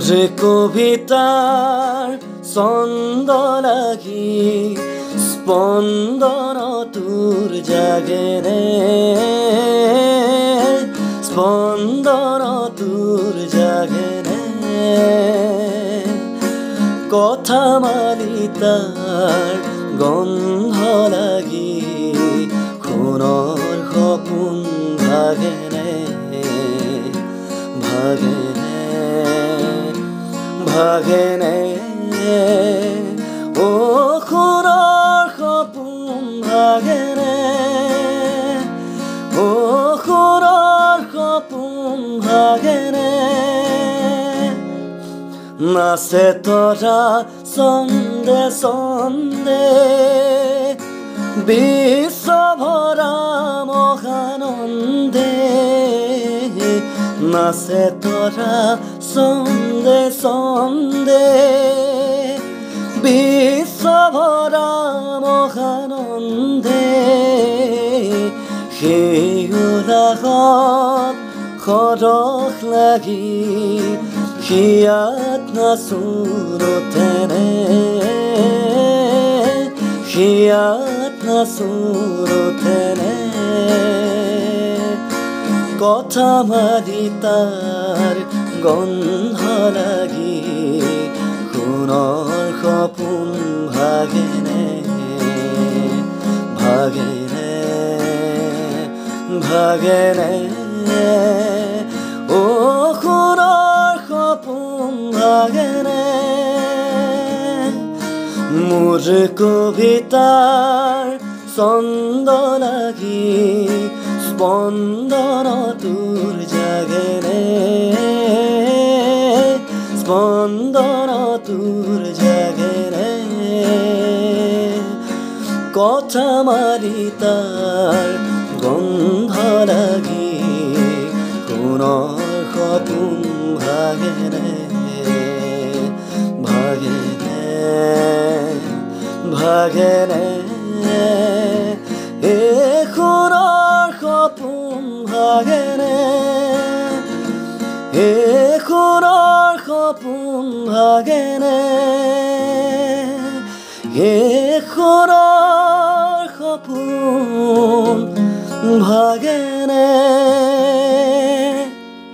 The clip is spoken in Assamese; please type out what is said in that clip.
মোৰ কবিতাৰ ছন্দ লাগি স্পন্দন তোৰ জাগেনে স্পন্দন তোৰ জাগেনে কথা মালি তাৰ গন্ধ লাগি সোণৰ সপোন ভাগেনে ভাগেনে ভাগেনে ও সোণৰ সপোন ভাগেনে ও সোণৰ সপোন ভাগেনে নাচে তৰা ছন্দে ছন্দে বিশ্ব ভৰা মহানন্দে নাচে তৰা ছন্দে ছন্দে বিশ্ব ভৰা মহানন্দে সেই উলাহত সৰহ লাগি হিয়াত নাচোৰতেনে হিয়াত নাচোৰতেনে কথা মালি তাৰ গন্ধ লাগি সোণৰ সপোন ভাগেনে ভাগেনে ভাগেনে ও সোণৰ সপোন ভাগেনে মোৰ কবিতাৰ ছন্দ লাগি স্পন্দন তোৰ জাগেনে স্পন্দন তোৰ জাগেনে কথা মালি তাৰ গন্ধ লাগি সোণৰ সপোন ভাগেনে ভাগেনে ভাগেনে এ সোণৰ সপোন ভাগেনে এ সোণৰ সপোন ভাগেনে এ সোণৰ সপোন ভাগেনে